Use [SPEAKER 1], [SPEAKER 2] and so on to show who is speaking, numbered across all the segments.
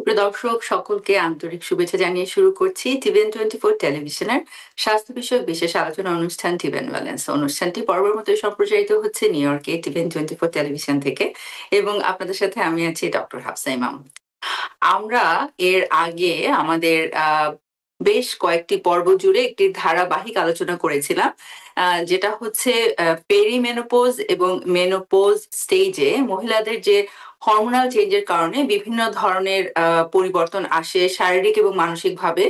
[SPEAKER 1] সুপ্রিয় দর্শক সকলকে আন্তরিক শুভেচ্ছা জানিয়ে শুরু করছি TVN24 টেলিভিশনের স্বাস্থ্য বিষয়ক বিশেষ আলোচনা অনুষ্ঠান TVN ওয়েলনেস। অনুষ্ঠানটি পর্বের মতো সম্প্রচারিত হচ্ছে নিউ ইয়র্কে TVN24 টেলিভিশন থেকে এবং আপনাদের সাথে আমি আছি ডক্টর হাফসা ইমাম। আমরা এর আগে আমাদের বেশ কয়েকটি পর্ব জুড়ে একটি ধারাবাহিক আলোচনা করেছিলাম, যেটা হচ্ছে পেরিমেনোপজ এবং মেনোপজ স্টেজে মহিলাদের যে হরমোনাল চেঞ্জের কারণে বিভিন্ন ধরনের পরিবর্তন আসে শারীরিক এবং মানসিকভাবে,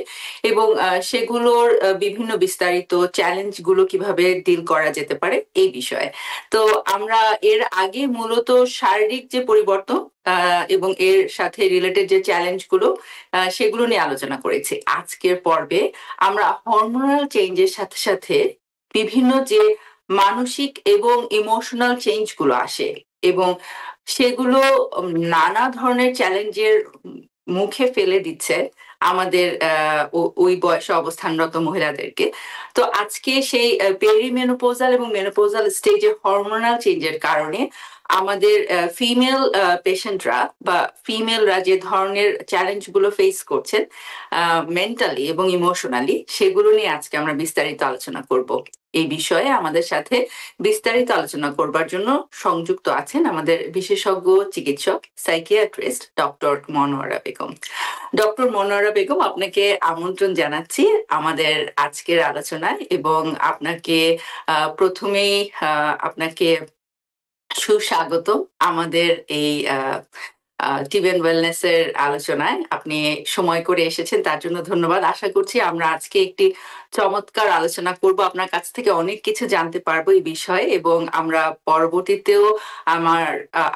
[SPEAKER 1] এবং সেগুলোর বিভিন্ন বিস্তারিত চ্যালেঞ্জগুলো কিভাবে ডিল করা যেতে পারে এই বিষয়ে। তো আমরা এর আগে মূলত শারীরিক যে পরিবর্তন এবং এর সাথে রিলেটেড যে চ্যালেঞ্জগুলো সেগুলো নিয়ে আলোচনা করেছি। আজকের পর্বে আমরা হরমোনাল চেঞ্জের সাথে সাথে বিভিন্ন যে মানসিক এবং ইমোশনাল চেঞ্জগুলো আসে এবং সেগুলো নানা ধরনের চ্যালেঞ্জের মুখে ফেলে দিচ্ছে আমাদের ওই বয়সে অবস্থানরত মহিলাদেরকে। তো আজকে সেই পেরিমেনোপোজাল এবং মেনোপোজাল স্টেজে হরমোনাল চেঞ্জের কারণে আমাদের ফিমেল পেশেন্টরা বা ফিমেলরা যে ধরনের চ্যালেঞ্জগুলো ফেস করছেন মেন্টালি এবং ইমোশনালি, সেগুলো নিয়ে আজকে আমরা বিস্তারিত আলোচনা করব। এই বিষয়ে আমাদের সাথে বিস্তারিত আলোচনা করবার জন্য সংযুক্ত আছেন আমাদের বিশেষজ্ঞ চিকিৎসক psychiatrist doctor Monowara Begum. Doctor Monowara Begum, আপনাকে আমন্ত্রণ জানাচ্ছি আমাদের আজকের আলোচনায় এবং আপনাকে প্রথমেই আপনাকে সুস্বাগত আমাদের এই TVN ওয়েলনেস এর আলোচনায়। আপনি সময় করে এসেছেন, তার জন্য ধন্যবাদ। আশা করছি আমরা আজকে একটি চমৎকার আলোচনা করব, আপনার কাছ থেকে অনেক কিছু জানতে পারবো এই বিষয়ে, এবং আমরা পরবর্তীতেও আমার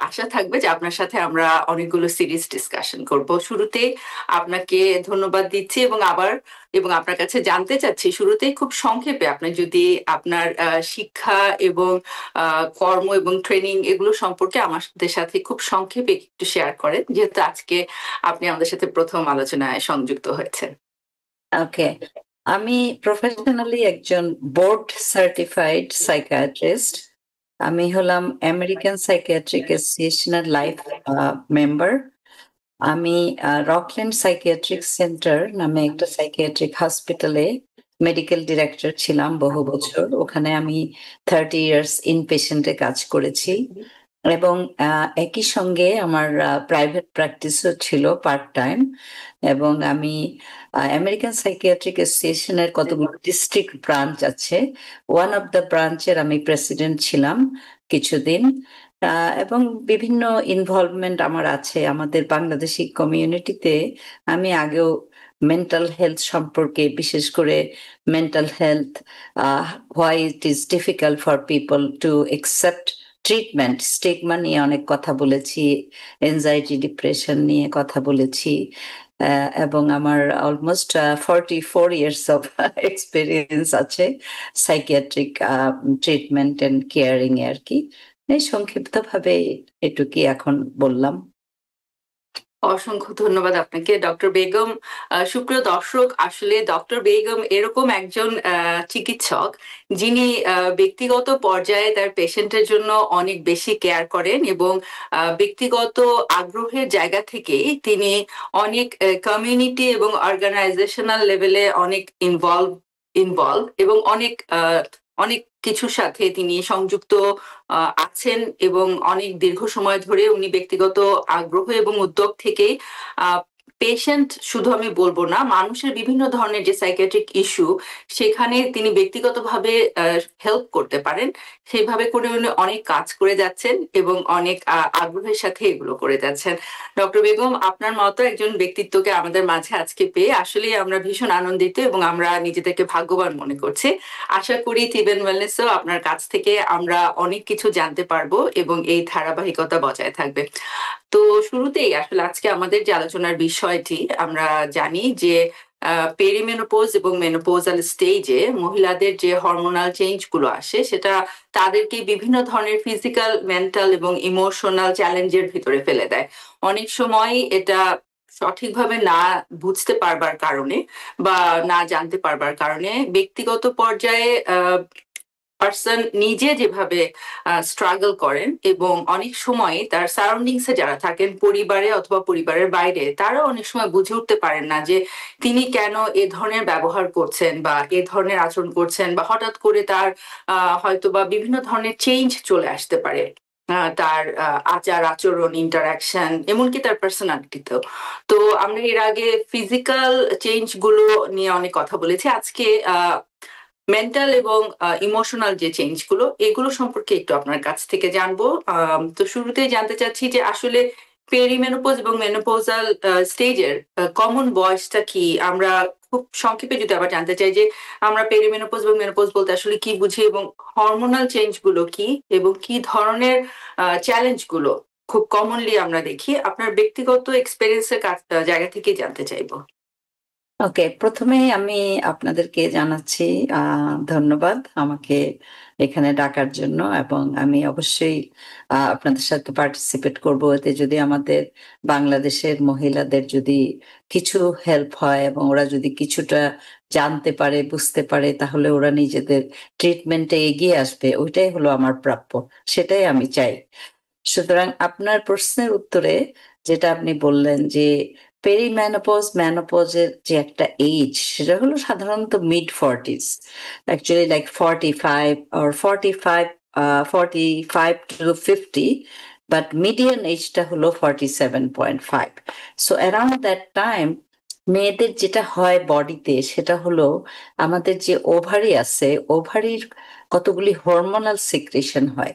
[SPEAKER 1] আশা থাকবে যে আপনার সাথে আমরা অনেকগুলো সিরিজ ডিসকাশন করব। শুরুতে আপনাকে ধন্যবাদ দিচ্ছি এবং আপনার কাছে জানতে চাচ্ছি শুরুতেই খুব সংক্ষেপে আপনি যদি আপনার শিক্ষা এবং কর্ম এবং ট্রেনিং এগুলো সম্পর্কে আমাদের সাথে খুব সংক্ষেপে একটু শেয়ার করেন, যেহেতু আজকে আপনি আমাদের সাথে প্রথম আলোচনায় সংযুক্ত হয়েছেন।
[SPEAKER 2] ওকে, আমি প্রফেশনালি একজন বোর্ড সার্টিফাইড সাইকিয়াট্রিস্ট। আমি হলাম আমেরিকান সাইকিয়াট্রিক অ্যাসোসিয়েশনের লাইফ মেম্বার। আমি রকল্যান্ড সাইকিয়াট্রিক সেন্টার নামে একটা সাইকিয়াট্রিক হসপিটালে মেডিকেল ডিরেক্টর ছিলাম বহু বছর। ওখানে আমি 30 ইয়ার্স ইনপেশেন্টে কাজ করেছি এবং একই সঙ্গে আমার প্রাইভেট প্র্যাকটিসও ছিল পার্ট টাইম। এবং আমি আমেরিকান সাইকিয়াট্রিক অ্যাসোসিয়েশনের কতগুলো ডিস্ট্রিক্ট ব্রাঞ্চ আছে, ওয়ান অফ দ্য ব্রাঞ্চের আমি প্রেসিডেন্ট ছিলাম কিছুদিন। এবং বিভিন্ন ইনভলভমেন্ট আমার আছে আমাদের বাংলাদেশি কমিউনিটিতে। আমি আগেও মেন্টাল হেলথ সম্পর্কে, বিশেষ করে mental health, why it is difficult for people to accept treatment, stigma নিয়ে অনেক কথা বলেছি, এনজাইটি ডিপ্রেশন নিয়ে কথা বলেছি, এবং আমার অলমোস্ট 44 ইয়ার্স অফ এক্সপিরিয়েন্স আছে সাইকিয়াট্রিক ট্রিটমেন্ট এন্ড কেয়ারিং এ আর কি। এই সংক্ষিপ্তভাবে এটুকুই এখন বললাম।
[SPEAKER 1] অসংখ্য ধন্যবাদ আপনাকে ডক্টর বেগম। সুপ্রিয় দর্শক, আসলে ডক্টর বেগম এরকম একজন চিকিৎসক যিনি ব্যক্তিগত পর্যায়ে তার পেশেন্টের জন্য অনেক বেশি কেয়ার করেন এবং ব্যক্তিগত আগ্রহের জায়গা থেকেই তিনি অনেক কমিউনিটি এবং অর্গানাইজেশনাল লেভেলে অনেক ইনভলভ এবং অনেক কিছুর সাথে তিনি সংযুক্ত আছেন এবং অনেক দীর্ঘ সময় ধরে উনি ব্যক্তিগত আগ্রহ এবং উদ্যোগ থেকে পেশেন্ট শুধু আমি বলবো না, মানুষের বিভিন্ন ধরনের যে সাইকিয়াট্রিক ইস্যু সেখানে তিনি ব্যক্তিগতভাবে হেল্প করতে পারেন, সেইভাবে করে উনি অনেক কাজ করে যাচ্ছেন এবং অনেক আগ্রহের সাথে এগুলো করে যাচ্ছেন। ডক্টর বেগম, আপনার মতো একজন ব্যক্তিত্বকে আমাদের মাঝে আজকে পেয়ে আসলে আমরা ভীষণ আনন্দিত এবং আমরা নিজেদেরকে ভাগ্যবান মনে করছি। আশা করি TVN ওয়েলনেসও আপনার কাছ থেকে আমরা অনেক কিছু জানতে পারবো এবং এই ধারাবাহিকতা বজায় থাকবে। তো শুরুতেই আসলে আজকে আমাদের যে আলোচনার বিষয়টি, আমরা জানি যে পেরিমেনোপোজ এবং মেনোপোজাল স্টেজে মহিলাদের যে হরমোনাল চেঞ্জ গুলো আসে সেটা তাদেরকে বিভিন্ন ধরনের ফিজিক্যাল, মেন্টাল এবং ইমোশনাল চ্যালেঞ্জের ভিতরে ফেলে দেয়। অনেক সময় এটা সঠিকভাবে না বুঝতে পারবার কারণে বা না জানতে পারবার কারণে ব্যক্তিগত পর্যায়ে পার্সন নিজে যেভাবে স্ট্রাগল করেন এবং অনেক সময় তার সারাউন্ডিংসে যারা থাকেন পরিবারে অথবা পরিবারের বাইরে তারাও অনেক সময় বুঝে উঠতে পারেন না যে তিনি কেন এ ধরনের ব্যবহার করছেন বা এ ধরনের আচরণ করছেন, বা হঠাৎ করে তার হয়তো বা বিভিন্ন ধরনের চেঞ্জ চলে আসতে পারে তার আচার আচরণ, ইন্টারাকশন, এমনকি তার পার্সোনালিটিতেও। তো আমরা এর আগে ফিজিক্যাল চেঞ্জ গুলো নিয়ে অনেক কথা বলেছি, আজকে মেন্টাল এবং ইমোশনাল যে চেঞ্জ গুলো এগুলো সম্পর্কে একটু আপনার কাছ থেকে জানবো। তো শুরুতেই জানতে চাচ্ছি যে আসলে পেরিমেনোপজ এবং মেনোপজাল স্টেজের কমন বয়সটা কি, আমরা খুব সংক্ষেপে যদি আবার জানতে চাই যে আমরা পেরিমেনোপজ এবং মেনোপজ বলতে আসলে কি বুঝি, এবং হরমোনাল চেঞ্জ গুলো কি এবং কি ধরনের চ্যালেঞ্জ গুলো খুব কমনলি আমরা দেখি, আপনার ব্যক্তিগত এক্সপেরিয়েন্সের জায়গা থেকে জানতে চাইবো।
[SPEAKER 2] ওকে, প্রথমেই আমি আপনাদেরকে জানাচ্ছি ধন্যবাদ আমাকে এখানে ডাকার জন্য, এবং আমি অবশ্যই আপনাদের সাথে পার্টিসিপেট করব। এতে যদি আমাদের বাংলাদেশের মহিলাদের যদি কিছু হেল্প হয় এবং ওরা যদি কিছুটা জানতে পারে, বুঝতে পারে, তাহলে ওরা নিজেদের ট্রিটমেন্টে এগিয়ে আসবে। ওইটাই হলো আমার প্রাপ্য, সেটাই আমি চাই। সুতরাং আপনার প্রশ্নের উত্তরে যেটা আপনি বললেন যে পেরিম্যানোপজ ম্যানোপজের যে একটা এজ, সেটা হলো সাধারণত mid 40s, actually like 45 or 45 to 50, but median এজটা হলো 47.5। সো অ্যারাউন্ড দ্যাট টাইম মেয়েদের যেটা হয় বডিতে, সেটা হলো আমাদের যে ওভারি আছে, ওভারির কতগুলি হরমোনাল সিক্রেশন হয়।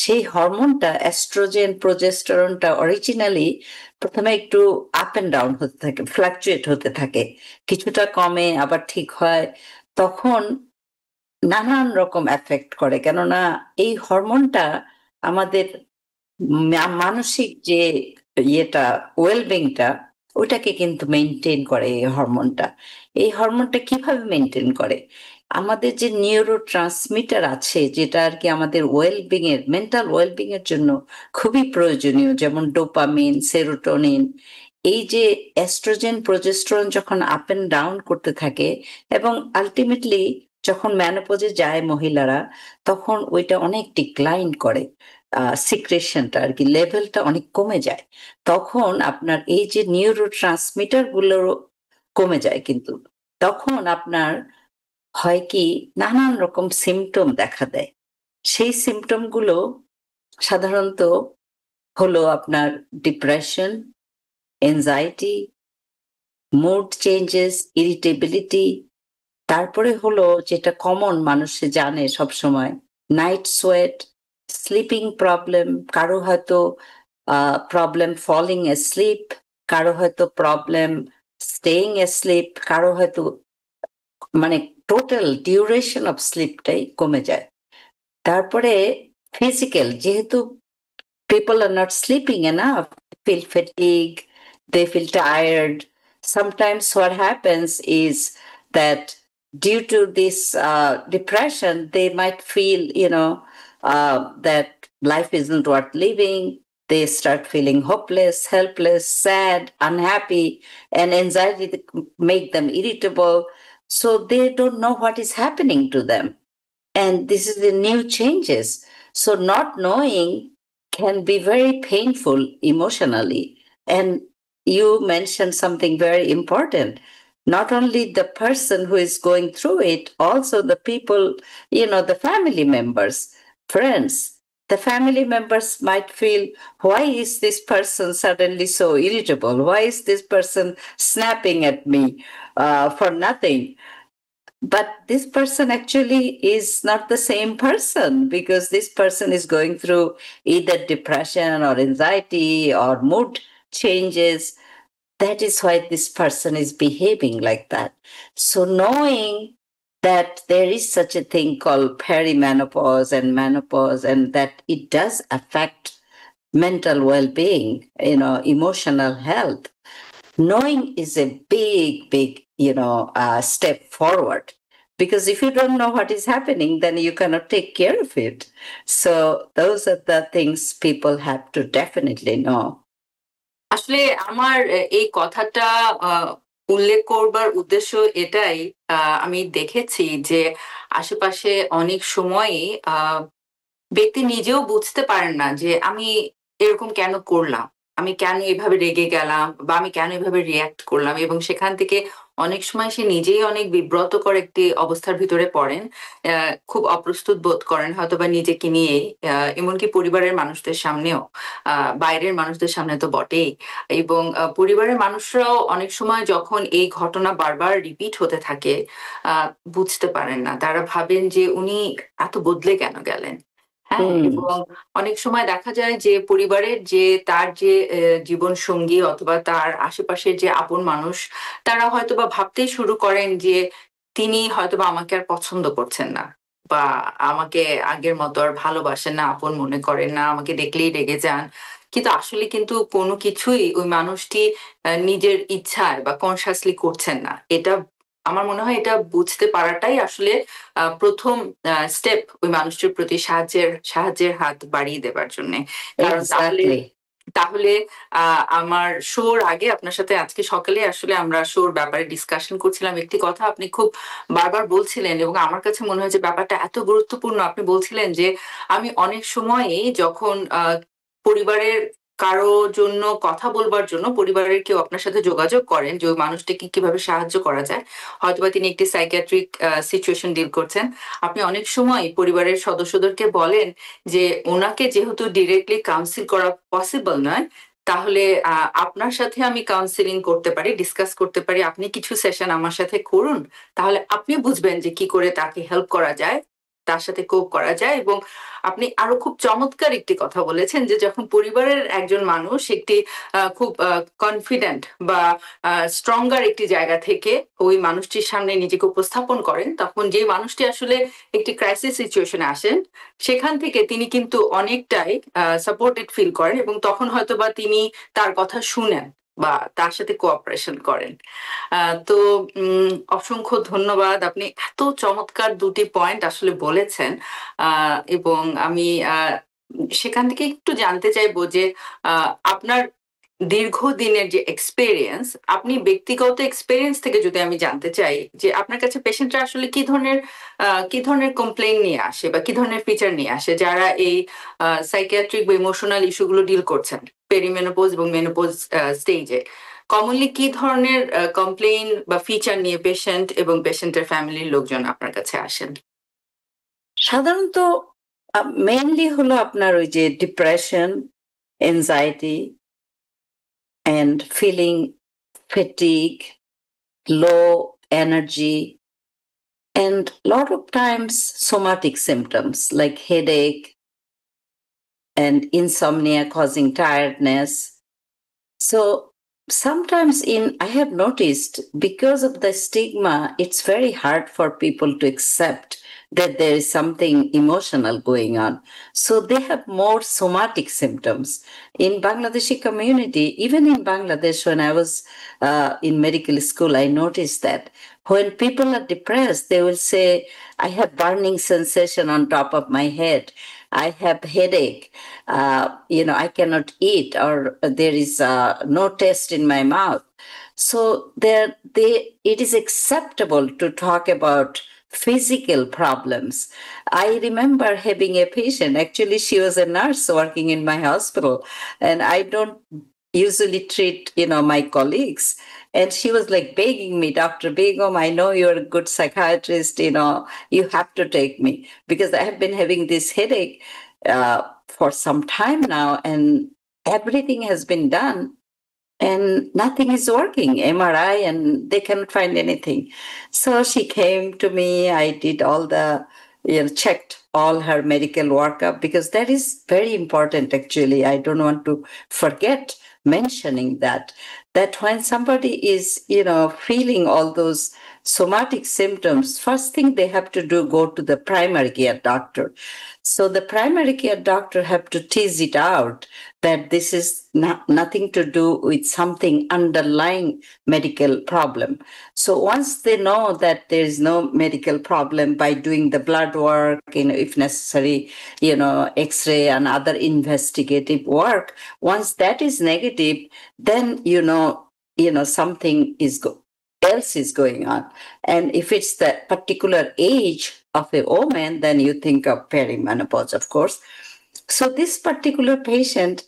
[SPEAKER 2] সেই হরমোনটা অ্যাস্ট্রোজেন প্রোজেস্টেরনটা অরিজিনালি প্রথমে একটু আপ এন্ড ডাউন হতে থাকে, ফ্লাকচুয়েট হতে থাকে, কিছুটা কমে আবার ঠিক হয়। তখন নানান রকম এফেক্ট করে, কেননা এই হরমোনটা আমাদের মানসিক যে ইয়েটা, ওয়েলবিংটা, ওটাকে কিন্তু মেনটেন করে এই হরমোনটা। এই হরমোনটা কিভাবে মেনটেন করে? আমাদের যে নিউরো ট্রান্সমিটার আছে, যেটা আর কি আমাদের ওয়েলবিং এর, মেন্টাল ওয়েলবিং এর জন্য খুবই প্রয়োজনীয়, যেমন ডোপামিন, সেরোটোনিন, এই যে এস্ট্রোজেন প্রোজেস্টেরন যখন আপ এন্ড ডাউন করতে থাকে, এবং আলটিমেটলি যখন ম্যানোপজে যায় মহিলারা, তখন ওইটা অনেক ডিক্লাইন করে, সিক্রেশনটা আর কি লেভেলটা অনেক কমে যায়। তখন আপনার এই যে নিউরো ট্রান্সমিটার গুলো কমে যায়, কিন্তু তখন আপনার হয় কি নানান রকম সিমটম দেখা দেয়। সেই সিমটম গুলো সাধারণত হলো আপনার depression, anxiety, mood changes, irritability, তারপরে হলো যেটা কমন মানুষে জানে সব সময়, নাইট সোয়েট, স্লিপিং প্রবলেম, কারো হয়তো প্রবলেম ফলিং অ্যাসলিপ, কারো হয়তো প্রবলেম স্টেইং অ্যাসলিপ, কারো হয়তো মানে টোটাল ডিউরেশন অফ স্লিপটাই কমে যায়। তারপরে ফিজিক্যাল, যেহেতু people are not sleeping enough, feel fatigue, they feel tired. Sometimes what happens is that due to this depression, they might feel, that life isn't worth living. They start feeling hopeless, helpless, sad, unhappy, and anxiety make them irritable. So they don't know what is happening to them. And this is the new changes. So not knowing can be very painful emotionally. And you mentioned something very important. Not only the person who is going through it, also the people, the family members, friends. The family members might feel, why is this person suddenly so irritable? Why is this person snapping at me for nothing? But this person actually is not the same person, because this person is going through either depression or anxiety or mood changes. That is why this person is behaving like that. So knowing that there is such a thing called perimenopause and menopause, and that it does affect mental well-being, emotional health, knowing is a big, step forward. Because if you don't know what is happening, then you cannot take care of it. So those are the things people have to definitely know.
[SPEAKER 1] আসলে আমার এই কথাটা উল্লেখ করবার উদ্দেশ্য এটাই, আমি দেখেছি যে আশেপাশে অনেক সময়ই ব্যক্তি নিজেও বুঝতে পারেন না যে আমি এরকম কেন করলাম, আমি কেন এভাবে রেগে গেলাম বা আমি কেন এভাবে রিয়্যাক্ট করলাম, এবং সেখান থেকে অনেক সময় সে নিজেই অনেক বিব্রতকর একটি অবস্থার ভিতরে পড়েন, খুব অপ্রস্তুত বোধ করেন হয়তো বা নিজেকে নিয়েই, এমনকি পরিবারের মানুষদের সামনেও, বাইরের মানুষদের সামনে তো বটেই। এবং পরিবারের মানুষরাও অনেক সময় যখন এই ঘটনা বারবার রিপিট হতে থাকে, বুঝতে পারেন না, তারা ভাবেন যে উনি এত বদলে কেন গেলেন। হ্যাঁ, এবং অনেক সময় দেখা যায় যে পরিবারের যে তার যে জীবন সঙ্গী অথবা তার আশেপাশের যে আপন মানুষ, তারা হয়তোবা ভাবতেই শুরু করেন যে তিনি হয়তোবা আমাকে আর পছন্দ করছেন না, বা আমাকে আগের মতো আর ভালোবাসেন না, আপন মনে করেন না, আমাকে দেখলেই রেগে যান। কিন্তু আসলে কিন্তু কোনো কিছুই ওই মানুষটি নিজের ইচ্ছায় বা কনসাসলি করছেন না। এটা আমার মনে হয় এটা বুঝতে পারাটাই আসলে প্রথম স্টেপ ওই মানুষটির প্রতি সাহায্যের হাত বাড়িয়ে দেবার জন্য। কারণ তাহলে
[SPEAKER 2] এক্স্যাক্টলি।
[SPEAKER 1] তাহলে আমার শোর আগে আপনার সাথে আজকে সকালে আসলে আমরা শোর ব্যাপারে ডিসকাশন করছিলাম, একটি কথা আপনি খুব বারবার বলছিলেন এবং আমার কাছে মনে হয় যে ব্যাপারটা এত গুরুত্বপূর্ণ। আপনি বলছিলেন যে আমি অনেক সময়ই যখন পরিবারের কারো জন্য কথা বলবার জন্য পরিবারের কেউ আপনার সাথে যোগাযোগ করেন যে ওই মানুষটাকে কিভাবে সাহায্য করা যায়, হয়তোবা তিনি একটি সাইকিয়াট্রিক সিচুয়েশন ডিল করছেন, আপনি অনেক সময় পরিবারের সদস্যদেরকে বলেন যে ওনাকে যেহেতু ডিরেক্টলি কাউন্সিল করা পসিবল নয়, তাহলে আপনার সাথে আমি কাউন্সিলিং করতে পারি, ডিসকাস করতে পারি, আপনি কিছু সেশন আমার সাথে করুন, তাহলে আপনি বুঝবেন যে কি করে তাকে হেল্প করা যায়, তার সাথে কোপ করা যায়। এবং আপনি আরো খুব চমৎকার একটি কথা বলেছেন যে যখন পরিবারের একজন মানুষ একটি খুব কনফিডেন্ট বা স্ট্রঙ্গার একটি জায়গা থেকে ওই মানুষটির সামনে নিজেকে উপস্থাপন করেন, তখন যে মানুষটি আসলে একটি ক্রাইসিস সিচুয়েশনে আসেন সেখান থেকে তিনি কিন্তু অনেকটাই সাপোর্টেড ফিল করেন, এবং তখন হয়তোবা তিনি তার কথা শুনেন বা তার সাথে কোঅপারেশন করেন। তো অসংখ্য ধন্যবাদ, আপনি এত চমৎকার দুটি পয়েন্ট আসলে বলেছেন। এবং আমি সেখান থেকে একটু জানতে চাইবো যে আপনার দীর্ঘদিনের যে এক্সপেরিয়েন্স, আপনি ব্যক্তিগত এক্সপেরিয়েন্স থেকে যদি আমি জানতে চাই যে আপনার কাছে পেশেন্টরা আসলে কি ধরনের কমপ্লেইন নিয়ে আসে বা কি ধরনের ফিচার নিয়ে আসে যারা এই সাইকিয়াট্রিক বা ইমোশনাল ইস্যুগুলো ডিল করছেন পেরিমেনোপজ এবং মেনোপজ স্টেজে, কমনলি কি ধরনের কমপ্লেইন বা ফিচার নিয়ে পেশেন্ট এবং পেশেন্টের ফ্যামিলির লোকজন আপনার কাছে আসেন?
[SPEAKER 2] সাধারণত মেইনলি হলো আপনার ওই যে depression, anxiety and feeling fatigue, low energy, and lot of times somatic symptoms like headache and insomnia causing tiredness. So sometimes I have noticed because of the stigma, it's very hard for people to accept that there is something emotional going on. So they have more somatic symptoms. In Bangladeshi community, even in Bangladesh, when I was in medical school, I noticed that when people are depressed, they will say, I have burning sensation on top of my head. I have headache. I cannot eat, or there is no taste in my mouth. So it is acceptable to talk about physical problems. I remember having a patient, actually she was a nurse working in my hospital, and I don't usually treat, my colleagues. And she was like begging me, Dr. Begum, I know you're a good psychiatrist, you have to take me because I have been having this headache for some time now, and everything has been done and nothing is working, MRI, and they cannot find anything. So she came to me, I did all the, checked all her medical workup, because that is very important actually. I don't want to forget mentioning that when somebody is, feeling all those somatic symptoms, first thing they have to do, go to the primary care doctor. So the primary care doctor have to tease it out that this is nothing to do with something underlying medical problem. So once they know that there is no medical problem, by doing the blood work, if necessary, X-ray and other investigative work, once that is negative, then something is else is going on. And if it's the particular age of a woman, then you think of perimenopause, of course. So this particular patient,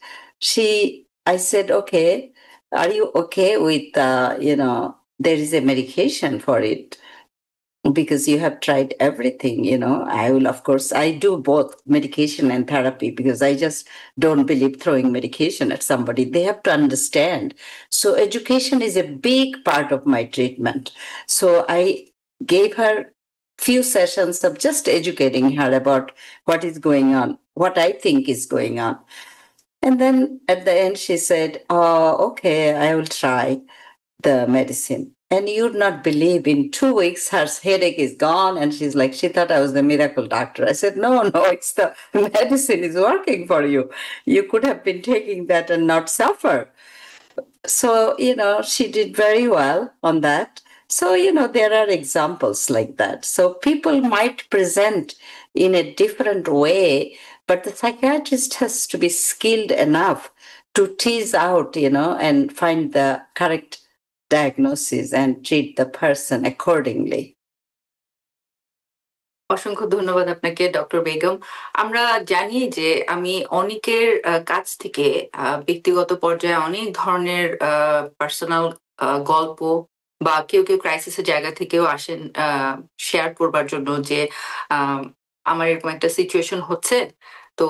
[SPEAKER 2] I said, okay, are you okay with, there is a medication for it? Because you have tried everything, I will, of course, I do both medication and therapy because I just don't believe throwing medication at somebody. They have to understand. So education is a big part of my treatment. So I gave her few sessions of just educating her about what is going on, what I think is going on. And then at the end, she said, oh, okay, I will try the medicine. And you'd not believe, in 2 weeks, her headache is gone. And she's like, she thought I was the miracle doctor. I said, no, it's the medicine is working for you. You could have been taking that and not suffer. So, she did very well on that. So, there are examples like that. So people might present in a different way, but the psychiatrist has to be skilled enough to tease out, and find the correct diagnosis and treat the person accordingly.
[SPEAKER 1] অসংখ্য ধন্যবাদ আপনাকে doctor Begum. আমরা জানি যে আমি অনেকের কাছ থেকে ব্যক্তিগত পর্যায়ে অনেক ধরনের পার্সোনাল গল্প বা কেউ ক্রাইসিসের জায়গা থেকেও আসেন শেয়ার করবার জন্য যে আমার এরকম একটা সিচুয়েশন হচ্ছে, তো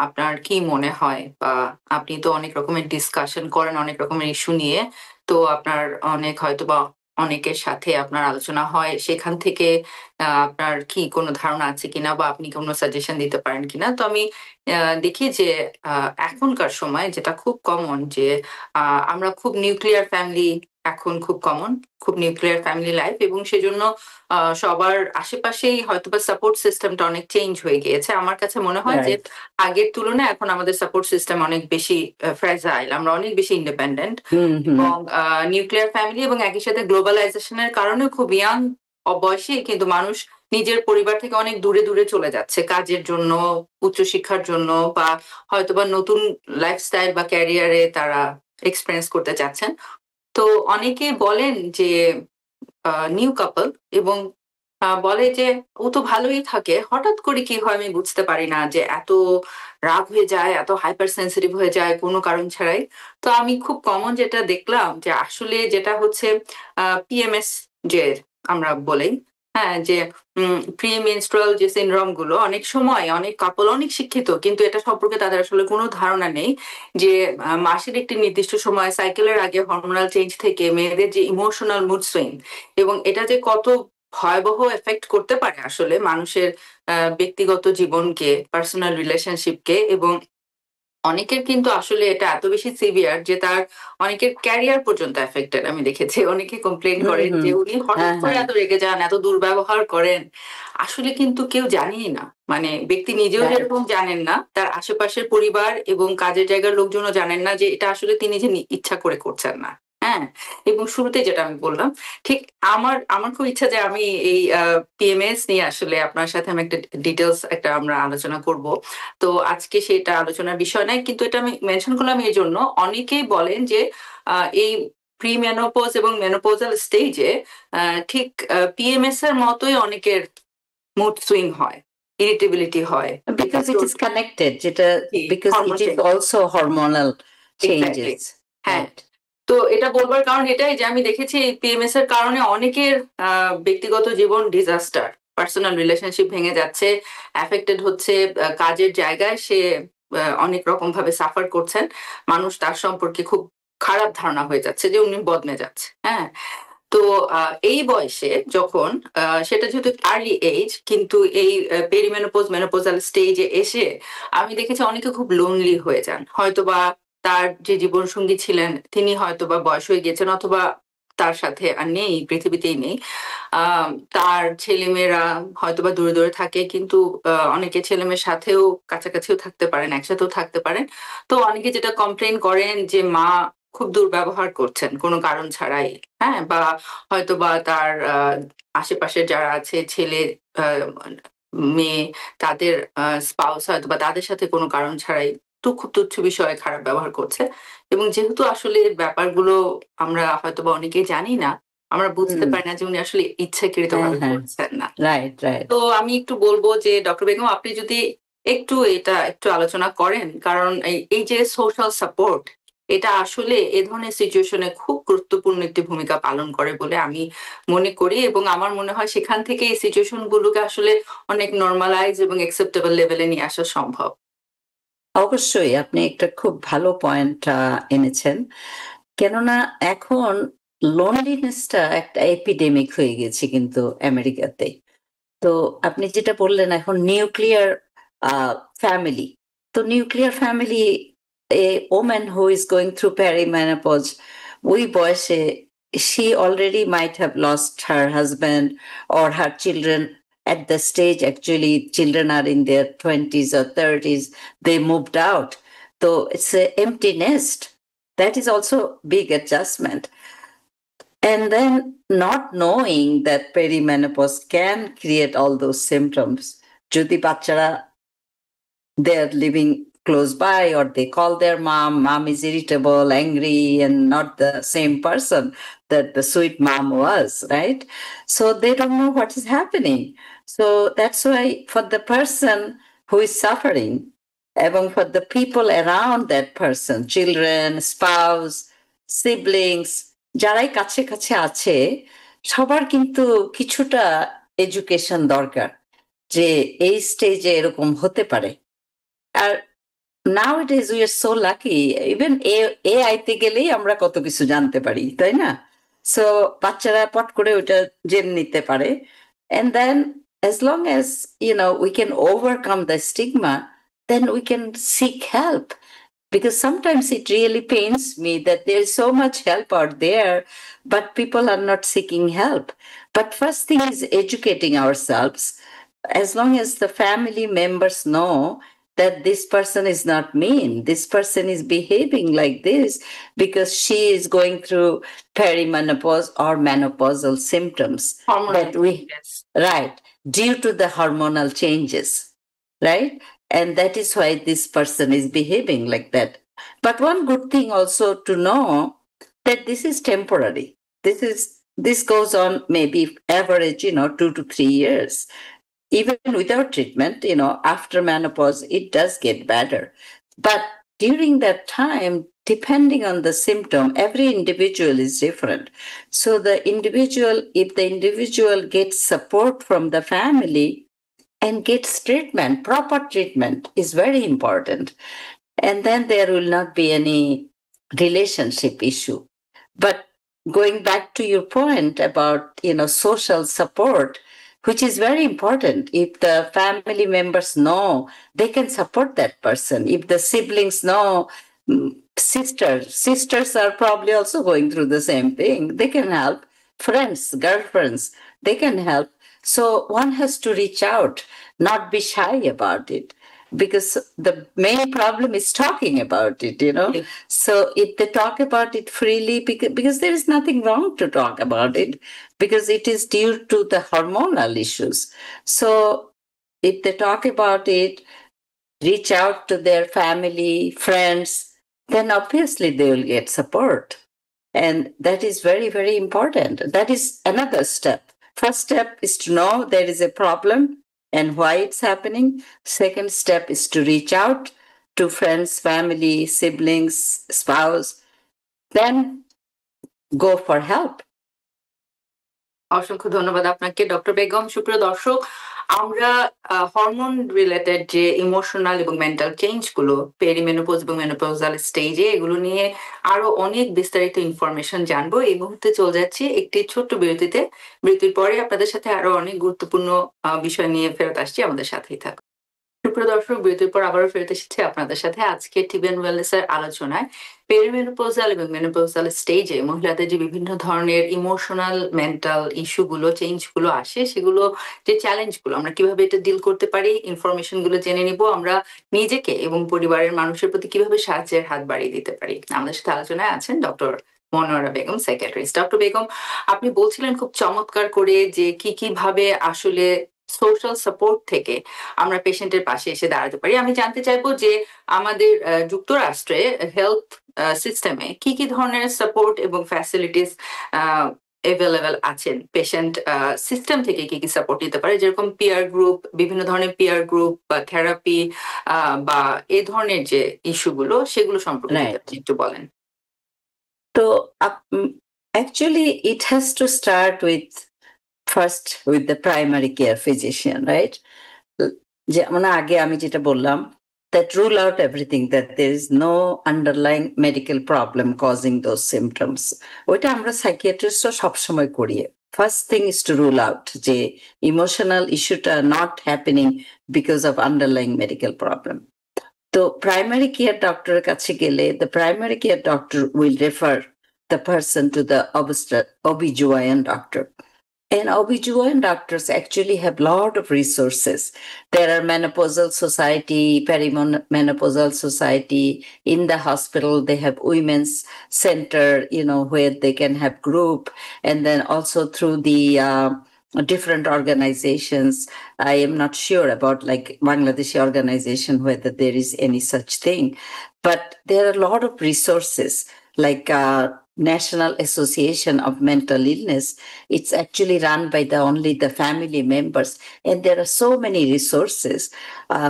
[SPEAKER 1] আপনার কি মনে হয়, বা আপনি তো অনেক রকমের ডিসকাশন করেন অনেক রকমের ইস্যু নিয়ে, তো আপনার অনেক হয়তো বা অনেকের সাথে আপনার আলোচনা হয়, সেখান থেকে আপনার কি কোনো ধারণা আছে কিনা বা আপনি কোনো সাজেশন দিতে পারেন কিনা। তো আমি দেখি যে এখনকার সময় যেটা খুব কমন যে আমরা খুব নিউক্লিয়ার ফ্যামিলি, এখন খুব কমন, খুব নিউক্লিয়ার ফ্যামিলি লাইফ, এবং সেজন্য সবার আশেপাশেই হয়তোবা সাপোর্ট সিস্টেমটা অনেক চেঞ্জ হয়ে গিয়েছে। আমার কাছে মনে হয় যে আগের তুলনায় এখন আমাদের সাপোর্ট সিস্টেম অনেক বেশি ফ্রেজাইল, আমরা অনেক বেশি ইন্ডিপেন্ডেন্ট, এবং নিউক্লিয়ার ফ্যামিলি এবং একই সাথে গ্লোবালাইজেশনের কারণে খুব ইয়াং বয়সে কিন্তু মানুষ নিজের পরিবার থেকে অনেক দূরে দূরে চলে যাচ্ছে কাজের জন্য, উচ্চশিক্ষার জন্য, বা হয়তোবা নতুন লাইফস্টাইল বা ক্যারিয়ারে তারা এক্সপেরিয়েন্স করতে চাচ্ছেন। তো অনেকে বলেন যে নিউ কাপল, এবং বলে যে ও তো ভালোই থাকে, হঠাৎ করে কি হয় আমি বুঝতে পারি না, যে এত রাগ হয়ে যায়, এত হাইপার সেন্সিটিভ হয়ে যায় কোনো কারণ ছাড়াই। তো আমি খুব কমন যেটা দেখলাম যে আসলে যেটা হচ্ছে পিএমএস যে আমরা বলি, হ্যাঁ, যে প্রি মেনস্ট্রুয়াল যে সিনড্রোম গুলো, অনেক সময় অনেক কাপল অনেক শিক্ষিত কিন্তু এটা সম্পর্কে তাদের আসলে কোনো ধারণা নেই যে মাসের একটি নির্দিষ্ট সময় সাইকেলের আগে হরমোনাল চেঞ্জ থেকে মেয়েদের যে ইমোশনাল মুড সুইং, এবং এটা যে কত ভয়াবহ এফেক্ট করতে পারে আসলে মানুষের ব্যক্তিগত জীবনকে, পার্সোনাল রিলেশনশিপকে, এবং অনেকের কিন্তু আসলে এটা এত বেশি সিভিয়ার যে তার অনেকের ক্যারিয়ার পর্যন্ত এফেক্টেড। আমি দেখেছি অনেকে কমপ্লেন করেন যে উনি হঠাৎ করে এত রেগে যান, এত দুর্ব্যবহার করেন, আসলে কিন্তু কেউ জানেই না, মানে ব্যক্তি নিজেও যেরকম জানেন না, তার আশেপাশের পরিবার এবং কাজের জায়গার লোকজনও জানেন না যে এটা আসলে তিনি যে ইচ্ছা করে করছেন না। হ্যাঁ, এবং শুরুতে যেটা আমি বললাম, ঠিক আমার খুব ইচ্ছা যে আমি এই পিএমএস নিয়ে আসলে আপনার সাথে আমি একটা ডিটেলস আমরা আলোচনা করব। তো আজকে সেটা আলোচনার বিষয় নাই, কিন্তু এটা আমি মেনশন করলাম এই জন্য, অনেকেই বলেন যে এই প্রি মেনোপজ এবং মেনোপোজাল স্টেজে ঠিক পিএমএস এর মতোই অনেকের মুড সুইং হয়, ইরিটেবিলিটি হয়,
[SPEAKER 2] because it is connected, because it is also hormonal changes.
[SPEAKER 1] হ্যাঁ, তো এটা বলবার কারণ এটাই যে আমি দেখেছি পিএমএস এর কারণে অনেকের ব্যক্তিগত জীবন ডিজাস্টার, পার্সোনাল রিলেশনশিপ ভেঙে যাচ্ছে, অ্যাফেক্টেড হচ্ছে, কাজের জায়গায় সে অনেক রকম ভাবে সাফার করছেন, মানুষ তার সম্পর্কে খুব খারাপ ধারণা হয়ে যাচ্ছে যে উনি বদলে যাচ্ছে। হ্যাঁ, তো এই বয়সে যখন সেটা যেহেতু আর্লি এজ, কিন্তু এই পেরিমেনোপজ মেনোপোজাল স্টেজে এসে আমি দেখেছি অনেকে খুব লোনলি হয়ে যান, হয়তোবা তার যে জীবন সঙ্গী ছিলেন তিনি হয়তোবা বয়স হয়ে গেছেন, অথবা তার সাথে আর নেই, পৃথিবীতেই নেই, তার ছেলেমেয়েরা হয়তোবা দূরে দূরে থাকে, কিন্তু অনেকে ছেলেমেয়ের সাথেও কাছাকাছিও থাকতে পারেন, একসাথেও থাকতে পারেন। তো অনেকে যেটা কমপ্লেন করেন যে মা খুব দুর্ব্যবহার করছেন কোনো কারণ ছাড়াই, হ্যাঁ, বা হয়তোবা তার আশেপাশে যারা আছে, ছেলে মেয়ে, তাদের স্পাউস হয়তোবা তাদের সাথে কোনো কারণ ছাড়াই খুব তুচ্ছ বিষয়ে খারাপ ব্যবহার করছে। এবং যেহেতু আসলে ব্যাপারগুলো আমরা হয়তোবা অনেকেই জানি না, আমরা বুঝতে পারি না যে উনি আসলে ইচ্ছাকৃতভাবে করছেন না।
[SPEAKER 2] Right right.
[SPEAKER 1] তো আমি একটু বলবো যে ডক্টর বেগম আপনি যদি এটা একটু আলোচনা করেন, কারণ এই যে সোশ্যাল সাপোর্ট এটা আসলে এ ধরনের সিচুয়েশনে খুব গুরুত্বপূর্ণ একটি ভূমিকা পালন করে বলে আমি মনে করি, এবং আমার মনে হয় সেখান থেকে এই সিচুয়েশন গুলোকে আসলে অনেক নর্মালাইজ এবং অ্যাকসেপ্টেবল লেভেলে নিয়ে আসা সম্ভব।
[SPEAKER 2] অবশ্যই আপনি একটা খুব ভালো পয়েন্ট এনেছেন, কেননা এখন লোনলিনেসটা একটা এপিডেমিক হয়ে গেছে কিন্তু আমেরিকাতে। তো আপনি যেটা বললেন এখন নিউক্লিয়ার ফ্যামিলি, তো nuclear family, a woman who is going through perimenopause, ওই বয়সে she already might have lost her husband or her children. At the stage, actually, children are in their 20s or 30s, they moved out. So it's an empty nest. That is also big adjustment. And then not knowing that perimenopause can create all those symptoms. Jodi bachara, they're living close by, or they call their mom is irritable, angry, and not the same person that the sweet mom was, right? So they don't know what is happening. So that's why for the person who is suffering, এবং for the people around that person, children, spouse, siblings, যারাই কাছে কাছে আছে, সবার কিন্তু কিছুটা education দরকার যে এই স্টেজে এরকম হতে পারে। আর nowadays we are so lucky, even এআইতে গেলেই আমরা কত কিছু জানতে পারি, তাই না? সো বাচ্চারা পট করে ওটা জেনে নিতে পারে। And then as long as we can overcome the stigma, then we can seek help. Because sometimes it really pains me that there is so much help out there, but people are not seeking help. But first thing is educating ourselves. As long as the family members know that this person is not mean, this person is behaving like this because she is going through perimenopause or menopausal symptoms. Right, due to the hormonal changes, right? And that is why this person is behaving like that. But one good thing also to know that this is temporary. This goes on maybe average, 2 to 3 years. Even without treatment, after menopause, it does get better. But during that time, depending on the symptom, every individual is different. So if the individual gets support from the family and gets treatment, proper treatment is very important. And then there will not be any relationship issue. But going back to your point about, social support, which is very important. If the family members know, they can support that person. If the siblings know, sisters are probably also going through the same thing, they can help. Friends, girlfriends, they can help. So one has to reach out, not be shy about it, because the main problem is talking about it,
[SPEAKER 1] Yeah.
[SPEAKER 2] So if they talk about it freely, because there is nothing wrong to talk about it, because it is due to the hormonal issues. So if they talk about it, reach out to their family, friends, then obviously they will get support. And that is very, very important. That is another step. First step is to know there is a problem and why it's happening. Second step is to reach out to friends, family, siblings, spouse, then go for help.
[SPEAKER 1] অসংখ্য ধন্যবাদ আপনাকে doctor Begum. সুপ্রিয় দর্শক, আমরা hormone related যে emotional এবং mental change গুলো perimenopause এবং মেনোপজাল স্টেজে, এগুলো নিয়ে আরো অনেক বিস্তারিত ইনফরমেশন জানবো। এই মুহূর্তে চলে যাচ্ছি একটি ছোট্ট বিরতিতে। বিরতির পরে আপনাদের সাথে আরো অনেক গুরুত্বপূর্ণ বিষয় নিয়ে ফেরত আসছি, আমাদের সাথেই থাকুন। সুপ্রিয় দর্শক, বিরতির পর আবারও ফেরত এসেছি আপনাদের সাথে আজকে টিবিএন ওয়েলনেস এর আলোচনায়। পেরিমেনোপজাল এবং মেনোপজাল স্টেজে মহিলাদের যে বিভিন্ন ধরনের ইমোশনাল মেন্টাল ইস্যু গুলো, চেঞ্জ গুলো আসে, সেগুলো যে চ্যালেঞ্জ গুলো, আমরা কিভাবে এটা ডিল করতে পারি, ইনফরমেশন গুলো জেনে নিব। আমরা নিজেকে এবং পরিবারের মানুষের প্রতি কিভাবে সাহায্যের হাত বাড়িয়ে দিতে পারি। আমাদের সাথে আলোচনায় আছেন doctor Monowara Begum, psychiatrist. Doctor Begum, আপনি বলছিলেন খুব চমৎকার করে যে কিভাবে আসলে সোশ্যাল সাপোর্ট থেকে আমরা পেশেন্টের পাশে এসে দাঁড়াতে পারি। আমি জানতে চাইবো যে আমাদের যুক্তরাষ্ট্রে হেলথ সিস্টেমে কি ধরনের সাপোর্ট এবং ফ্যাসিলিটিস অ্যাভেলেবেল আছেন পেশেন্ট সিস্টেম থেকে কি কি সাপোর্ট নিতে পারে, যেরকম পিয়ার গ্রুপ, বিভিন্ন ধরনের পিয়ার গ্রুপ বা থেরাপি বা এই ধরনের যে ইস্যুগুলো সেগুলো সম্পর্কে যদি
[SPEAKER 2] রাইট
[SPEAKER 1] আপনি একটু বলেন।
[SPEAKER 2] তো actually it has to start with first with the primary care physician, right? যেমন আগে আমি যেটা বললাম, that rule out everything, that there is no underlying medical problem causing those symptoms. ওইটা আমরা সাইকিয়াট্রিস্টও সবসময় করি। First thing is to rule out যে emotional issueটা not happening because of underlying medical problem. তো প্রাইমারি কেয়ার ডক্টরের কাছে গেলে the primary care doctor will refer the person to the OBGYN doctor. And OBGYN doctors actually have a lot of resources. There are menopausal society, perimenopausal society. In the hospital, they have women's center, where they can have group. And then also through the different organizations. I am not sure about like Bangladeshi organization, whether there is any such thing. But there are a lot of resources like National Association of Mental Illness. It's actually run by only the family members, and there are so many resources.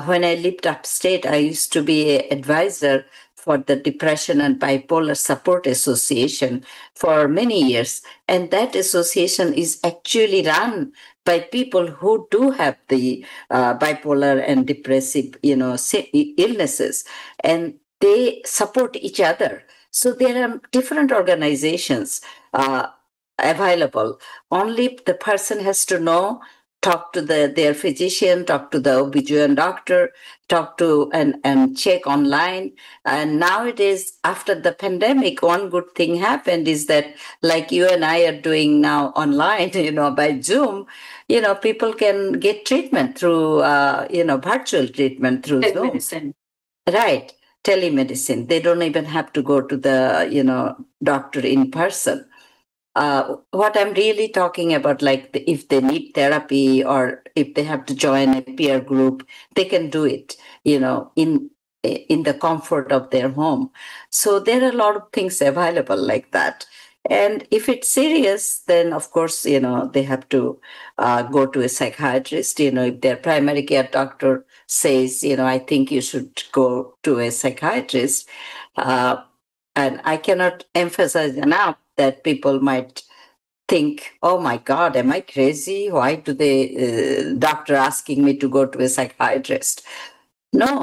[SPEAKER 2] When I lived upstate, I used to be an advisor for the Depression and Bipolar Support Association for many years, and that association is actually run by people who do have the bipolar and depressive, illnesses, and they support each other. So there are different organizations available. Only the person has to know, talk to their physician, talk to the OBGYN doctor, talk to and check online. And nowadays, after the pandemic, one good thing happened is that, like you and I are doing now online, by Zoom, people can get treatment through, virtual treatment through Zoom.
[SPEAKER 1] Telemedicine.
[SPEAKER 2] Right. Telemedicine. They don't even have to go to the, doctor in person. What I'm really talking about, like if they need therapy or if they have to join a peer group, they can do it, in the comfort of their home. So there are a lot of things available like that. And if it's serious, then of course, they have to go to a psychiatrist. If their primary care doctor says, I think you should go to a psychiatrist. And I cannot emphasize enough that people might think, oh my God, am I crazy? Why do the doctor asking me to go to a psychiatrist? No,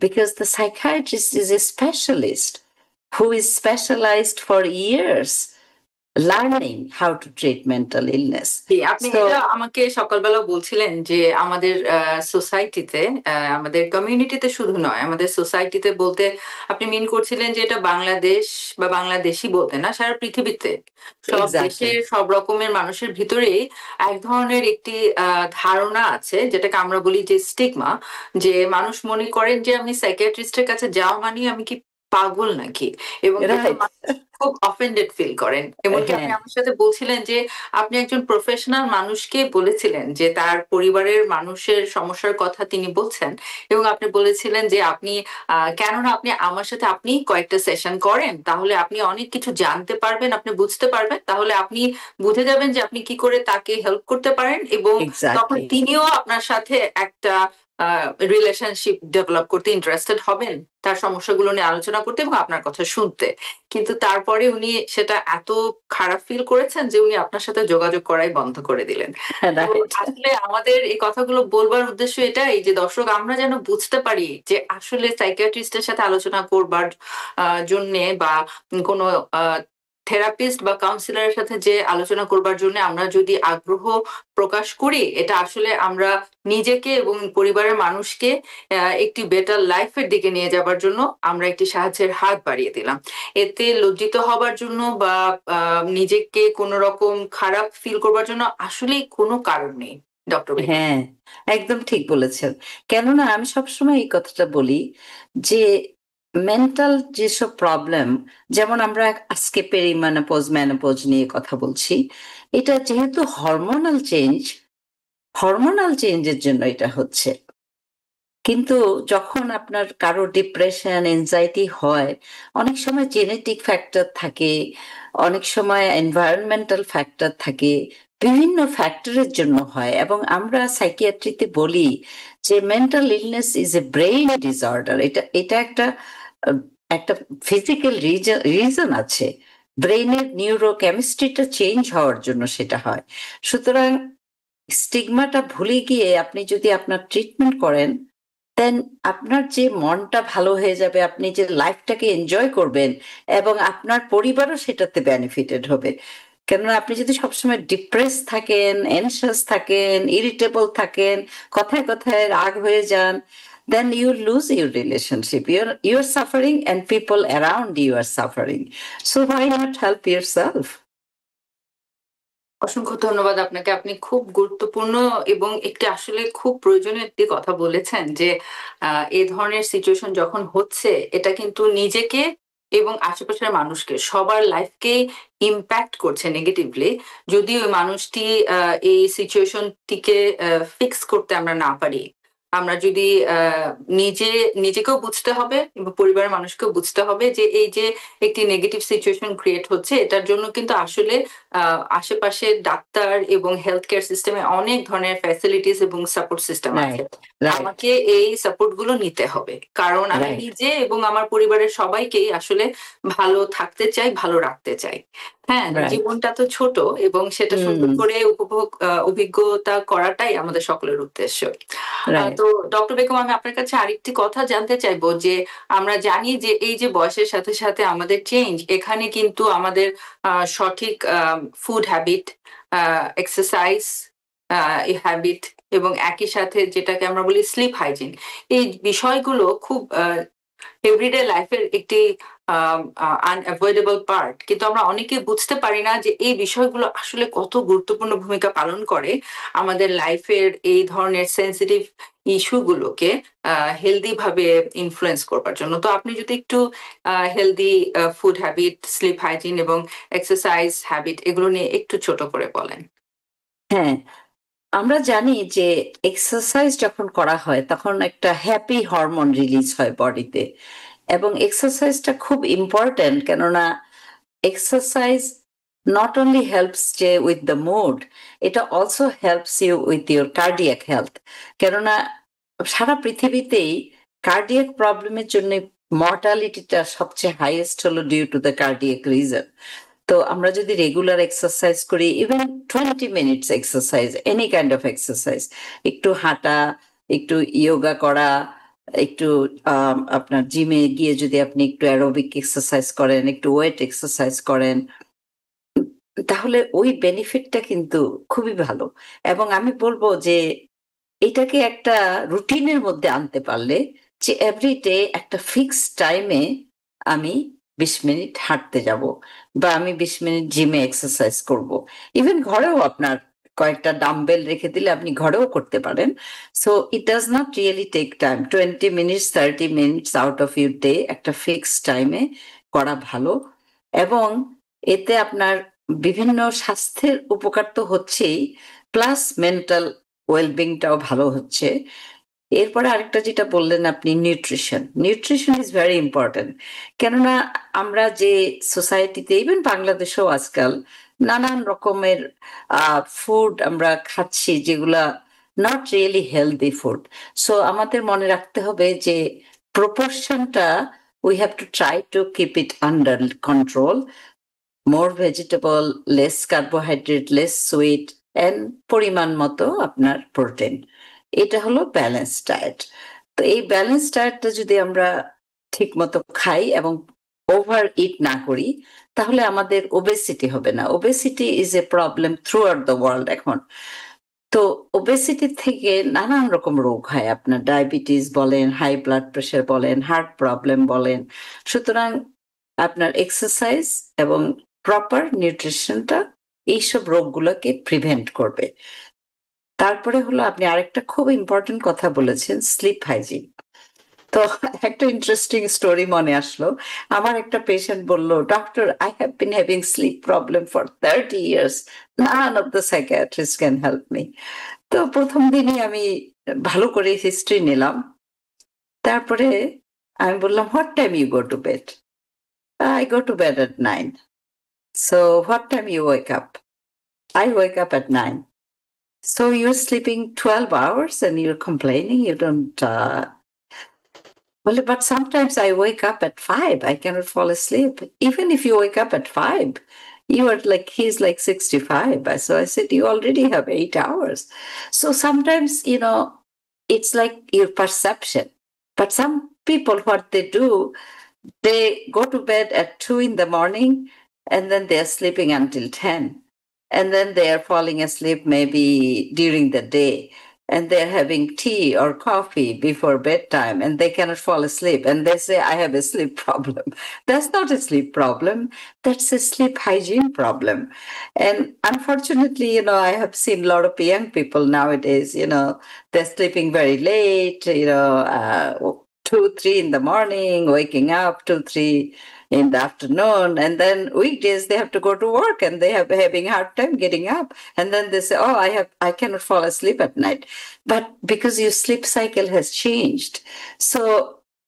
[SPEAKER 2] because the psychiatrist is a specialist who is specialized for years learning how to treat mental illness.
[SPEAKER 1] আপনি এটা আমাকে সকালবেলা বলছিলেন যে আমাদের সোসাইটিতে, আমাদের কমিউনিটিতে শুধু নয়, আমাদের সোসাইটিতে বলতে আপনি মিন করছিলেন যে এটা বাংলাদেশ বা বাংলাদেশি বলতে না, সারা পৃথিবীতে সব দেশের সব রকমের মানুষের ভিতরেই এক ধরনের একটি ধারণা আছে, যেটাকে আমরা বলি যে স্টিগমা, যে মানুষ মনে করেন যে আমি সাইকিয়াট্রিস্টের কাছে যাওয়া মানে আমি কি পাগল নাকি, এবং খুব অফেন্ডেড ফিল করেন। এমনকি আপনি আমার সাথে বলছিলেন যে আপনি একজন প্রফেশনাল মানুষকে বলেছিলেন যে তার পরিবারের মানুষের সমস্যার কথা তিনি বলছেন, এবং আপনি বলেছিলেন যে আপনি কেননা আপনি আমার সাথে আপনি কয়েকটা সেশন করেন, তাহলে আপনি অনেক কিছু জানতে পারবেন, আপনি বুঝতে পারবেন, তাহলে আপনি বুঝে যাবেন যে আপনি কি করে তাকে হেল্প করতে পারেন, এবং তখন তিনিও আপনার সাথে একটা রিলেশনশিপ ডেভেলপ করতে ইন্টারেস্টেড হবেন, তার সমস্যাগুলো নিয়ে আলোচনা করতে এবং আপনার কথা শুনতে। কিন্তু তারপরে উনি সেটা এত খারাপ ফিল করেছেন যে উনি আপনার সাথে যোগাযোগ করাই বন্ধ করে দিলেন। আসলে আমাদের এই কথাগুলো বলবার উদ্দেশ্য এটাই যে দর্শক আমরা যেন বুঝতে পারি যে আসলে সাইকিয়াট্রিস্টের সাথে আলোচনা করবার জন্যে বা কোনো থেরাপিস্ট বা কাউন্সিলরের সাথে যে আলোচনা করবার জন্য আমরা যদি আগ্রহ প্রকাশ করি, এটা আসলে আমরা নিজেকে এবং পরিবারের মানুষকে একটি বেটার লাইফের দিকে নিয়ে যাবার জন্য আমরা একটি সাহায্যের হাত বাড়িয়ে দিলাম। এতে লজ্জিত হবার জন্য বা নিজেকে কোনো রকম খারাপ ফিল করবার জন্য আসলে কোনো কারণ নেই। ডক্টর
[SPEAKER 2] হ্যাঁ, একদম ঠিক বলেছেন। কেননা আমি সবসময় এই কথাটা বলি যে মেন্টাল যেসব প্রবলেম, যেমন আমরা আজকে পেরিমেনোপজ মেনোপজ নিয়ে কথা বলছি, এটা যেহেতু হরমোনাল চেঞ্জের জন্য এটা হচ্ছে। কিন্তু যখন আপনার কারো ডিপ্রেশন এনজাইটি হয়, অনেক সময় জেনেটিক ফ্যাক্টর থাকে, অনেক সময় এনভায়রনমেন্টাল ফ্যাক্টর থাকে, বিভিন্ন ফ্যাক্টরের জন্য হয়। এবং আমরা সাইকিয়াট্রিতে বলি যে mental illness is a brain disorder. এটা এটা একটা আহ, একটা ফিজিক্যাল রিজন আছে, ব্রেইনের নিউরোকেমিস্ট্রিটা চেঞ্জ হওয়ার জন্য সেটা হয়। সুতরাং স্টিগমাটা ভুলে গিয়ে আপনি যদি আপনার ট্রিটমেন্ট করেন, দেন আপনার যে মনটা ভালো হয়ে যাবে, আপনি যে লাইফটাকে এনজয় করবেন, এবং আপনার পরিবারও সেটাতে বেনিফিটেড হবে। কেননা আপনি যদি সবসময় ডিপ্রেস থাকেন, এনশিয়াস থাকেন, ইরিটেবল থাকেন, কথায় কথায় রাগ হয়ে যান, then you lose your relationship. You're suffering and people around you are suffering. So why not help yourself?
[SPEAKER 1] অসংখ্য ধন্যবাদ আপনাকে। আপনি খুব গুরুত্বপূর্ণ এবং একটি আসলে খুব প্রয়োজনীয় একটি কথা বলেছেন যে এই ধরনের সিচুয়েশন যখন হচ্ছে, এটা কিন্তু নিজেকে এবং আশেপাশের মানুষকে, সবার লাইফকেই ইম্প্যাক্ট করছে নেগেটিভলি। যদি ওই মানুষটি এই সিচুয়েশনটিকে ফিক্স করতে আমরা না পারি, আমরা যদি নিজেকেও বুঝতে হবে এবং পরিবারের মানুষকেও বুঝতে হবে যে এই যে একটি নেগেটিভ সিচুয়েশন ক্রিয়েট হচ্ছে, এটার জন্য কিন্তু আসলে আশেপাশে ডাক্তার এবং হেলথ কেয়ার সিস্টেমে অনেক ধরনের ফ্যাসিলিটিস এবং সাপোর্ট সিস্টেম আছে। আমাকে এই সাপোর্ট গুলো নিতে হবে, কারণ আমি নিজে এবং আমার পরিবারের সবাইকেই আসলে ভালো থাকতে চাই, ভালো রাখতে চাই। হ্যাঁ, জীবনটা তো ছোট এবং সেটা সুন্দর করে অভিজ্ঞতা করাটাই আমাদের সকলের উদ্দেশ্য। তো ডক্টর বেগম, আমি আপনার কাছে আরেকটি কথা জানতে চাইবো যে আমরা জানি যে এই যে বয়সের সাথে সাথে আমাদের চেঞ্জ, এখানে কিন্তু আমাদের সঠিক ফুড হ্যাবিট, এক্সারসাইজ হ্যাবিট এবং একই সাথে যেটাকে আমরা বলি স্লিপ হাইজিন, এই বিষয়গুলো খুব এভরিডে লাইফের একটি আনঅ্যাভয়েডেবল পার্ট। কিন্তু আমরা অনেকে বুঝতে পারি না যে এই বিষয়গুলো আসলে কত গুরুত্বপূর্ণ ভূমিকা পালন করে আমাদের লাইফের এই ধরনের সেন্সিটিভ ইস্যুগুলোকে হেলদি ভাবে ইনফ্লুয়েন্স করবার জন্য। তো আপনি যদি একটু healthy food habit, slip hygiene এবং এক্সারসাইজ হ্যাবিট এগুলো নিয়ে একটু ছোট করে বলেন।
[SPEAKER 2] হ্যাঁ, আমরা জানি যে এক্সারসাইজ যখন করা হয় তখন একটা হ্যাপি হরমোন রিলিজ হয় বডিতে, এবং এক্সারসাইজটা খুব ইম্পর্টেন্ট। কেননা এক্সারসাইজ নট অনলি হেল্পস যে উইথ দ্য মুড, এটা also helps you with your cardiac health. কেননা সারা পৃথিবীতেই কার্ডিয়াক প্রবলেমের জন্য মর্টালিটিটা সবচেয়ে হাইয়েস্ট হলো due to the cardiac reason. তো আমরা যদি রেগুলার এক্সারসাইজ করি, even 20 minutes exercise, any kind of exercise, একটু হাঁটা, একটু ইয়োগা করা, একটু আপনার জিমে গিয়ে যদি আপনি একটু অ্যারোবিক এক্সারসাইজ করেন, একটু ওয়েট এক্সারসাইজ করেন, তাহলে ওই বেনিফিটটা কিন্তু খুবই ভালো। এবং আমি বলবো যে এটাকে একটা রুটিনের মধ্যে আনতে পারলে, যে এভরিডে একটা ফিক্সড টাইমে আমি 20 মিনিট হাঁটতে যাব, বা আমি 20 মিনিট জিমে এক্সারসাইজ করব। ইভেন ঘরেও আপনার কয়েকটা ডাম্বেল রেখে দিলে আপনি ঘরেও করতে পারেন। So it does not really take time, 20 minutes 30 minutes out of your day একটা ফিক্সড টাইমে করা ভালো। এবং এতে আপনার বিভিন্ন স্বাস্থ্যের উপকার তো হচ্ছেই, প্লাস মেন্টাল ওয়েলবিংটাও ভালো হচ্ছে। এরপরে আরেকটা যেটা বললেন আপনি, নিউট্রিশন ইজ ভেরি ইম্পর্টেন্ট। কেননা আমরা যে সোসাইটিতে, ইভেন বাংলাদেশেও আজকাল নানান রকমের ফুড আমরা খাচ্ছি যেগুলা not really healthy food. So আমাদের মনে রাখতে হবে যে প্রপোর্শনটা we have to try to keep it under control. More vegetable, less carbohydrate, less sweet, and পরিমাণ মতো আপনার প্রোটিন। এটা হলো ব্যালেন্স ডায়েট। তো এই ব্যালেন্স ডায়েটটা যদি আমরা ঠিক মতো খাই এবং ওভার ইট না করি, তাহলে আমাদের ওবেসিটি হবে না। Obesity is a problem through out the world এখন। তো ওবেসিটি থেকে নানান রকম রোগ হয়, আপনার ডায়াবেটিস বলেন, হাই ব্লাড প্রেশার বলেন, হার্ট প্রবলেম বলেন। সুতরাং আপনার এক্সারসাইজ এবং প্রপার নিউট্রিশনটা এইসব রোগগুলোকে প্রিভেন্ট করবে। তারপরে হলো আপনি আরেকটা খুব ইম্পর্টেন্ট কথা বলেছেন, স্লিপ হাইজিন। তো একটা ইন্টারেস্টিং স্টোরি মনে আসলো। আমার একটা পেশেন্ট বলল, doctor, I have been having sleep problem for 30 years, none of the psychiatrists can help me. তো প্রথম দিনই আমি ভালো করে হিস্ট্রি নিলাম, তারপরে আমি বললাম, what time you go to bed? I go to bed at 9. So what time you wake up? I wake up at 9. So you're sleeping 12 hours and you're complaining you don't well, but sometimes I wake up at 5. I cannot fall asleep. Even if you wake up at 5, you are like, he's like 65. So I said, you already have 8 hours. So sometimes, it's like your perception. But some people, what they do, they go to bed at 2 in the morning and then they're sleeping until 10. And then they are falling asleep maybe during the day, and they're having tea or coffee before bedtime and they cannot fall asleep. And they say, I have a sleep problem. That's not a sleep problem. That's a sleep hygiene problem. And unfortunately, I have seen a lot of young people nowadays, they're sleeping very late, 2, 3 in the morning, waking up 2, 3 in the afternoon, and then weekdays they have to go to work and they have having a hard time getting up. And then they say, oh, I cannot fall asleep at night. But because your sleep cycle has changed. So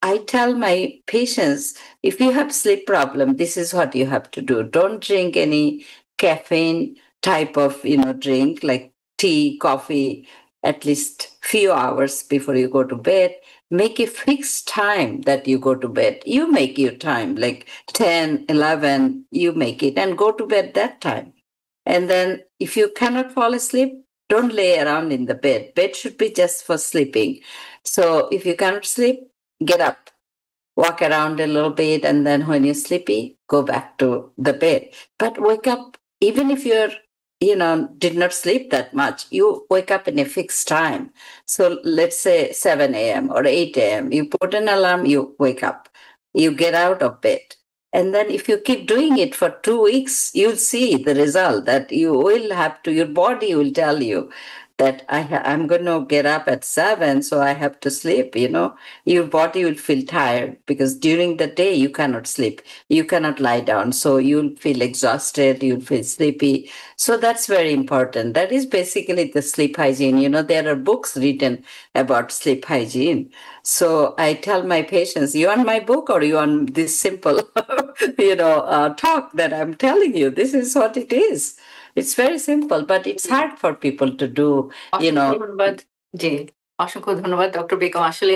[SPEAKER 2] I tell my patients, if you have sleep problem, this is what you have to do. Don't drink any caffeine type of, drink like tea, coffee, at least few hours before you go to bed. Make a fixed time that you go to bed. You make your time, like 10, 11, you make it and go to bed that time. And then if you cannot fall asleep, don't lay around in the bed. Bed should be just for sleeping. So if you cannot sleep, get up, walk around a little bit, and then when you're sleepy, go back to the bed. But wake up, even if you're did not sleep that much, you wake up in a fixed time. So let's say 7 a.m. or 8 a.m. You put an alarm, you wake up, you get out of bed. And then if you keep doing it for 2 weeks, you'll see the result that you will have to, your body will tell you that I'm going to get up at 7, so I have to sleep, Your body will feel tired because during the day you cannot sleep. You cannot lie down. So you'll feel exhausted, you'll feel sleepy. So that's very important. That is basically the sleep hygiene. There are books written about sleep hygiene. So I tell my patients, you want my book or you want this simple, talk that I'm telling you? This is what it is. It's very simple, but it's hard for people to do,
[SPEAKER 1] ধন্যবাদ। জি, অসংখ্য ধন্যবাদ doctor Begum. আসলে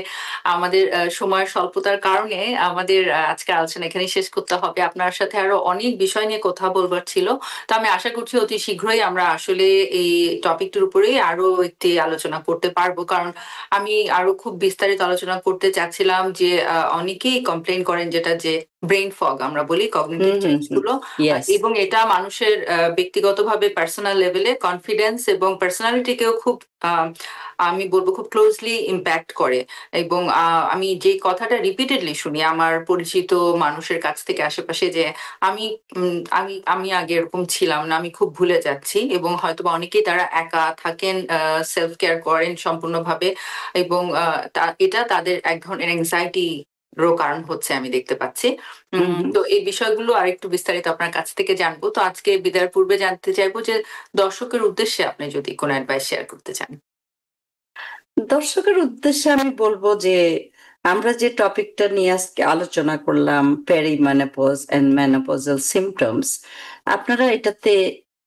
[SPEAKER 1] আমাদের সময়ের স্বল্পতার কারণে আমাদের আজকের আলোচনা এখানেই শেষ করতে হবে। আপনার সাথে আরো অনেক বিষয় নিয়ে কথা বলবার ছিল। তো আমি আশা করছি অতি শীঘ্রই আমরা আসলে এই টপিকটির উপরেই আরো একটি আলোচনা করতে পারবো। কারণ আমি আরো খুব বিস্তারিত আলোচনা করতে চাচ্ছিলাম যে অনেকেই কমপ্লেইন করেন যেটা যে ব্রেইন ফগ আমরা বলি, কগনিটিভ চেঞ্জ গুলো, এবং এটা মানুষের ব্যক্তিগতভাবে পার্সোনাল লেভেলে কনফিডেন্স এবং পার্সোনালিটিকেও খুব আমি বলবো খুব ক্লোজলি ইম্প্যাক্ট করে। এবং আমি যে কথাটা রিপিটেডলি শুনি আমার পরিচিত মানুষের কাছ থেকে আশেপাশে, যে আমি আমি আমি আগে এরকম ছিলাম না, আমি খুব ভুলে যাচ্ছি। এবং হয়তো বা অনেকেই তারা একা থাকেন, সেলফ কেয়ার করেন সম্পূর্ণভাবে, এবং এটা তাদের এক ধরনের অ্যাংজাইটি কারণ হচ্ছে আমি দেখতে পাচ্ছি। তো এই বিষয়গুলো আরেকটু বিস্তারিত আপনার কাছ থেকে জানবো। তো আজকে বিদায়ের পূর্বে জানতে চাইবো যে দর্শকের উদ্দেশ্যে আপনি যদি কোনো অ্যাডভাইস শেয়ার করতে চান।
[SPEAKER 2] দর্শকের উদ্দেশ্যে আমি বলবো যে আমরা যে টপিকটা নিয়ে আজকে আলোচনা করলাম, পেরিমেনোপজ এন্ড মেনোপজাল সিমটমস, আপনারা এটাতে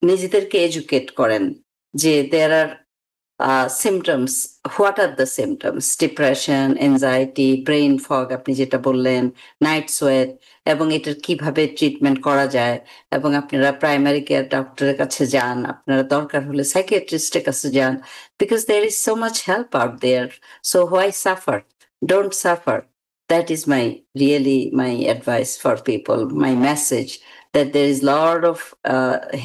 [SPEAKER 2] নিজেদেরকে এডুকেট করেন যে দেয়ার আর symptoms. What are the symptoms? Depression, anxiety, brain fog, আপনি যেটা বললেন, নাইট সোয়েট, এবং এটার কিভাবে ট্রিটমেন্ট করা যায়। এবং আপনারা প্রাইমারি কেয়ার ডক্টরের কাছে যান, আপনারা দরকার হলে সাইকিয়াট্রিস্টের কাছে যান, because there is so much help out there. So why suffer? Don't suffer. That is my advice for people, my message, that there is a lot of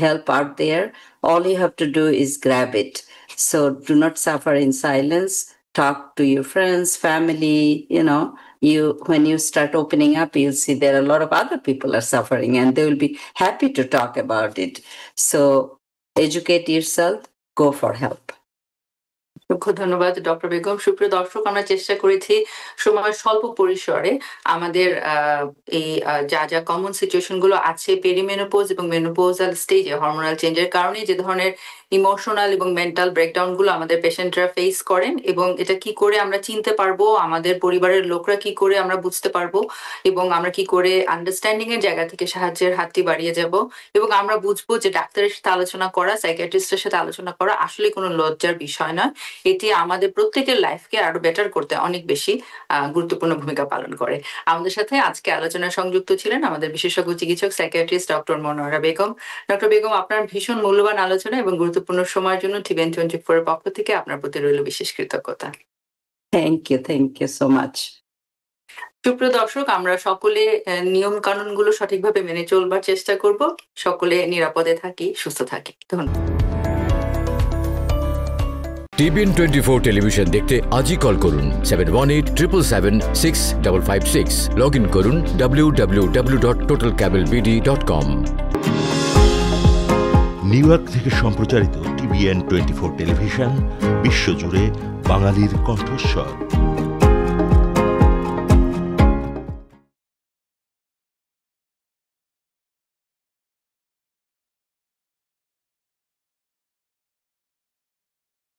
[SPEAKER 2] help out there. All you have to do is grab it. So do not suffer in silence. Talk to your friends, family. When you start opening up, you'll see there are a lot of other people are suffering and they will be happy to talk about it. So educate yourself, go for help.
[SPEAKER 1] অসংখ্য ধন্যবাদ doctor Begum. সুপ্রিয় দর্শক, আমরা চেষ্টা করেছি সময় স্বল্প পরিসরে আমাদের এই যা যা কমন সিচুয়েশন গুলো আছে পেরিমেনোপজ এবং মেনোপোজাল স্টেজে হরমোনাল চেঞ্জের কারণে যে ধরনের ইমোশনাল এবং মেন্টাল ব্রেকডাউন গুলো আমাদের পেশেন্টরা ফেস করেন এবং এটা কি করে আমরা চিনতে পারবো, আমাদের পরিবারের লোকরা কি করে আমরা বুঝতে পারবো এবং আমরা কি করে আন্ডারস্ট্যান্ডিং এর জায়গা থেকে সাহায্যের হাতটি বাড়িয়ে যাব এবং আমরা বুঝবো যে ডাক্তারের সাথে আলোচনা করা, সাইকিয়াট্রিস্টের সাথে আলোচনা করা আসলে কোনো লজ্জার বিষয় নয়। এটি আমাদের প্রত্যেকের লাইফকে আরো বেটার করতে অনেক বেশি গুরুত্বপূর্ণ ভূমিকা পালন করে। আমাদের সাথে আজকে আলোচনায় সংযুক্ত ছিলেন আমাদের বিশেষজ্ঞ চিকিৎসক psychiatrist doctor Monowara Begum. Doctor Begum, আপনার ভীষণ মূল্যবান আলোচনা এবং গুরুত্বপূর্ণ সময়ের জন্য TVN24 এর পক্ষ থেকে আপনার প্রতি রইল বিশেষ কৃতজ্ঞতা।
[SPEAKER 2] Thank you so much.
[SPEAKER 1] সুপ্রিয় দর্শক, আমরা সকলে নিয়ম কানুনগুলো সঠিকভাবে মেনে চলবার চেষ্টা করব। সকলে নিরাপদে থাকি, সুস্থ থাকি। ধন্যবাদ।
[SPEAKER 3] TVN24 টেলিভিশন দেখতে আজই কল করুন 7187776556। লগ ইন করুন www.totalcablebd.com।
[SPEAKER 4] নিউ ইয়র্ক থেকে সম্প্রচারিত TVN24 টেলিভিশন বিশ্বজুড়ে বাঙালির কণ্ঠস্বর।